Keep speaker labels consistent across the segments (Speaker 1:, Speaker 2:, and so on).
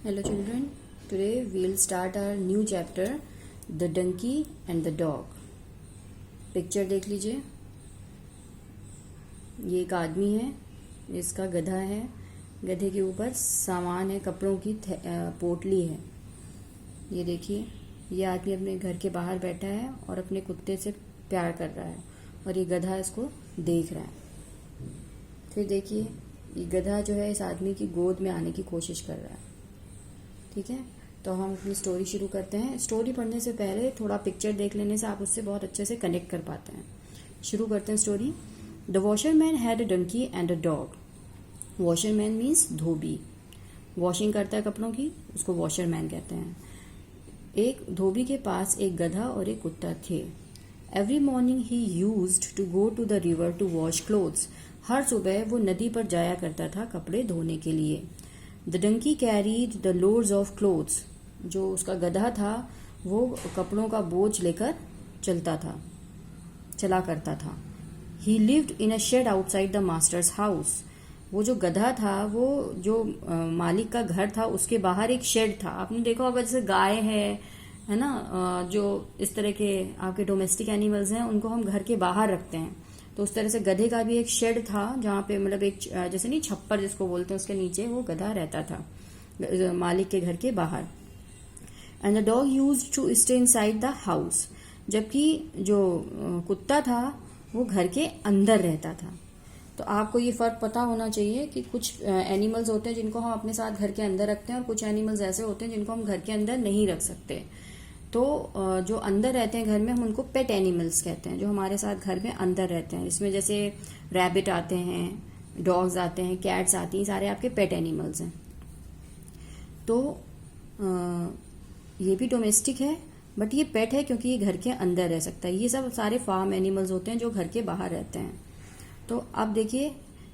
Speaker 1: Hello children, today we'll start our new chapter, The Donkey and the Dog. Picture देख लीजिए। ये एक आदमी है, इसका गधा है, गधे के ऊपर सामान है, कपड़ों की पोटली है। ये देखिए, ये आदमी अपने घर के बाहर बैठा है और अपने कुत्ते से प्यार कर रहा है और ये गधा इसको देख रहा है। फिर देखिए, ये गधा जो है इस आदमी की गोद में आने की कोशिश कर रहा है। ठीक है, तो हम अपनी स्टोरी शुरू करते हैं। स्टोरी पढ़ने से पहले थोड़ा पिक्चर देख लेने से आप उससे बहुत अच्छे से कनेक्ट कर पाते हैं। शुरू करते हैं story. The washerman had a donkey and a dog. Washerman means धोबी, वॉशिंग करता है कपड़ों की, उसको वॉशरमैन कहते हैं। एक धोबी के पास एक गधा और एक कुत्ता थे। Every morning he used to go to the river to wash clothes. हर सुबह वो नदी पर जाया करता था कपड़े धोने के लिए। The donkey carried the loads of clothes. जो उसका गधा था वो कपड़ों का बोझ लेकर चला करता था। He lived in a shed outside the master's house. वो जो गधा था वो जो मालिक का घर था उसके बाहर एक शेड था। आपने देखा होगा, जैसे गाय है ना, जो इस तरह के आपके डोमेस्टिक एनिमल्स हैं उनको हम घर के बाहर रखते हैं। तो उस तरह से गधे का भी एक शेड था जहाँ पे मतलब एक जैसे नहीं छप्पर जिसको बोलते हैं, उसके नीचे वो गधा रहता था मालिक के घर के बाहर। And the dog used to stay inside the house. जबकि जो कुत्ता था वो घर के अंदर रहता था। तो आपको ये फर्क पता होना चाहिए कि कुछ एनिमल्स होते हैं जिनको हम अपने साथ घर के अंदर रखते हैं और कुछ एनिमल्स ऐसे होते हैं जिनको हम घर के अंदर नहीं रख सकते। तो जो अंदर रहते हैं घर में हम उनको पेट एनिमल्स कहते हैं, जो हमारे साथ घर में अंदर रहते हैं। इसमें जैसे रैबिट आते हैं, डॉग्स आते हैं, कैट्स आती हैं, सारे आपके पेट एनिमल्स हैं। तो ये भी डोमेस्टिक है बट ये पेट है क्योंकि ये घर के अंदर रह सकता है। ये सब सारे फार्म एनिमल्स होते हैं जो घर के बाहर रहते हैं। तो अब देखिए,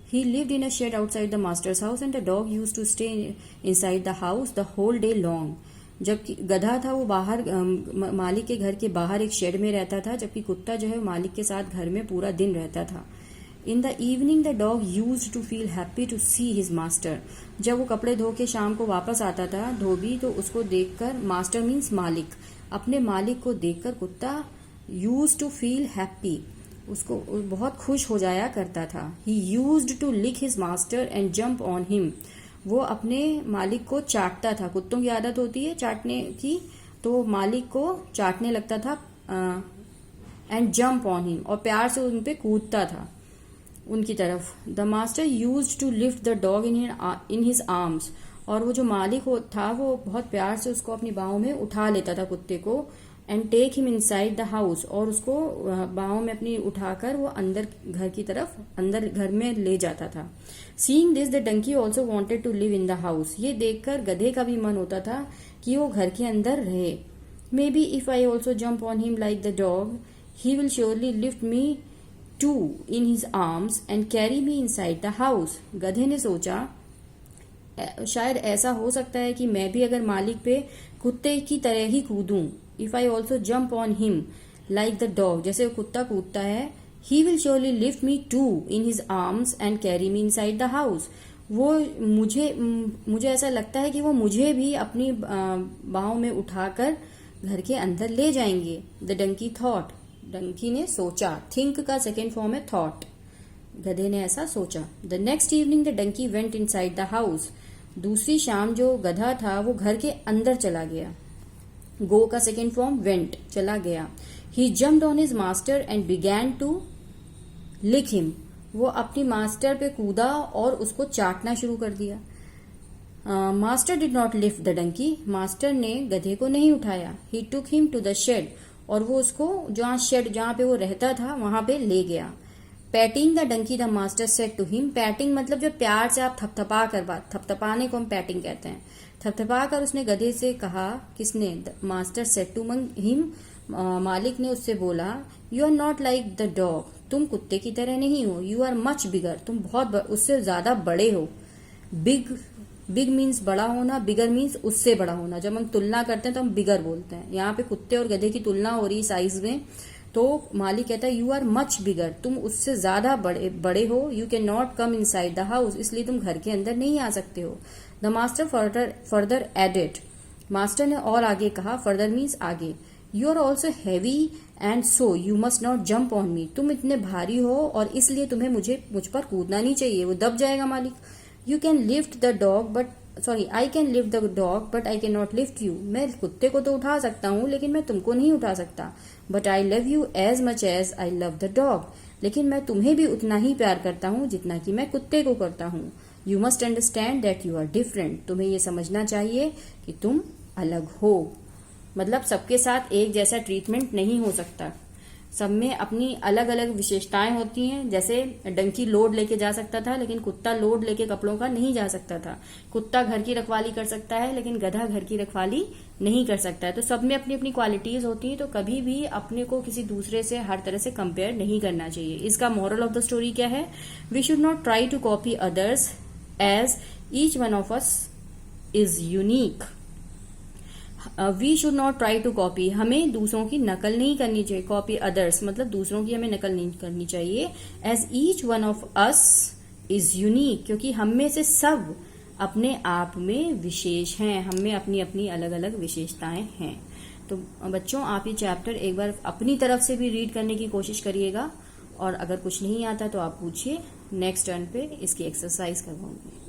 Speaker 1: he lived in a shed outside the master's house and the dog used to stay inside the house the whole day long. जबकि गधा था वो बाहर मालिक के घर के बाहर एक शेड में रहता था, जबकि कुत्ता जो है मालिक के साथ घर में पूरा दिन रहता था। In the evening the dog used to feel happy to see his master. जब वो कपड़े धो के शाम को वापस आता था धोबी, तो उसको देखकर, मास्टर मीन्स मालिक, अपने मालिक को देखकर कुत्ता यूज्ड टू फील हैप्पी, उसको बहुत खुश हो जाया करता था। He used to lick his master and jump on him. वो अपने मालिक को चाटता था। कुत्तों की आदत होती है चाटने की, तो मालिक को चाटने लगता था एंड जंप ऑन हिम, और प्यार से उन पे कूदता था उनकी तरफ। The master used to lift the dog in his arms. और वो जो मालिक था वो बहुत प्यार से उसको अपनी बाहों में उठा लेता था कुत्ते को। And take him inside the house, और उसको बाहों में अपनी उठाकर वो अंदर घर की तरफ, अंदर घर में ले जाता था। Seeing this the donkey also wanted to live in the house. ये देखकर गधे का भी मन होता था कि वो घर के अंदर रहे। Maybe if I also jump on him like the dog he will surely lift me to in his arms and carry me inside the house. गधे ने सोचा शायद ऐसा हो सकता है कि मैं भी अगर मालिक पे कुत्ते की तरह ही कूदूं। If I also jump on him like the dog, जैसे कुत्ता कूदता है, he will surely lift me to in his arms and carry me inside the house. वो मुझे ऐसा लगता है कि वो मुझे भी अपनी बाहों में उठाकर घर के अंदर ले जाएंगे। द डंकी थॉट, डंकी ने सोचा। थिंक का सेकेंड फॉर्म है थॉट। गधे ने ऐसा सोचा। The next evening the donkey went inside the house. दूसरी शाम जो गधा था वो घर के अंदर चला गया। गो का सेकेंड फॉर्म वेंट, चला गया। He jumped on his master and began to lick him. वो अपनी मास्टर पे कूदा और उसको चाटना शुरू कर दिया। Master did not lift the donkey. Master ने गधे को नहीं उठाया। He took him to the shed, और वो उसको जहाँ पे वो रहता था वहां पे ले गया। Patting the donkey the master said to him. Patting मतलब जो प्यार से आप थपथपा कर बात, थपथपाने को हम पैटिंग कहते हैं। थपथपा कर उसने गधे से कहा, किसने? मास्टर सेड टू हिम, मालिक ने उससे बोला, you are not like the dog. तुम कुत्ते की तरह नहीं हो। यू आर मच बिगर, तुम बहुत उससे ज्यादा बड़े हो। बिग मीन्स बड़ा होना, बिगर मीन्स उससे बड़ा होना। जब हम तुलना करते हैं तो हम बिगर बोलते हैं। यहाँ पे कुत्ते और गधे की तुलना हो रही साइज में, तो मालिक कहता है यू आर मच बिगर, तुम उससे ज्यादा बड़े हो। You can not come inside the house, इसलिए तुम घर के अंदर नहीं आ सकते हो। The master further added, master ने और आगे कहा, फर्दर मीन्स आगे, you are also heavy and so you must not jump on me, तुम इतने भारी हो और इसलिए तुम्हें मुझ पर कूदना नहीं चाहिए, वो दब जाएगा मालिक। You can lift the dog I can lift the dog but I can not lift you, मैं कुत्ते को तो उठा सकता हूँ लेकिन मैं तुमको नहीं उठा सकता। But I love you as much as I love the dog, लेकिन मैं तुम्हें भी उतना ही प्यार करता हूँ जितना कि मैं कुत्ते को करता हूँ। You must understand that you are different, तुम्हें ये समझना चाहिए कि तुम अलग हो, मतलब सबके साथ एक जैसा ट्रीटमेंट नहीं हो सकता, सब में अपनी अलग अलग विशेषताएं होती हैं। जैसे डंकी लोड लेके जा सकता था लेकिन कुत्ता लोड लेके कपड़ों का नहीं जा सकता था, कुत्ता घर की रखवाली कर सकता है लेकिन गधा घर की रखवाली नहीं कर सकता है। तो सब में अपनी अपनी क्वालिटीज होती हैं, तो कभी भी अपने को किसी दूसरे से हर तरह से कंपेयर नहीं करना चाहिए। इसका मॉरल ऑफ द स्टोरी क्या है? We should not try to copy others as each one of us is unique. We should not try to copy, हमें दूसरों की नकल नहीं करनी चाहिए। कॉपी अदर्स मतलब दूसरों की हमें नकल नहीं करनी चाहिए। As each one of us is unique, क्योंकि हम में से सब अपने आप में विशेष हैं, हम में अपनी अपनी अलग अलग विशेषताएं हैं। तो बच्चों, आप ये चैप्टर एक बार अपनी तरफ से भी रीड करने की कोशिश करिएगा, और अगर कुछ नहीं आता तो आप पूछिए, नेक्स्ट टर्न पे इसकी एक्सरसाइज करवाऊंगी।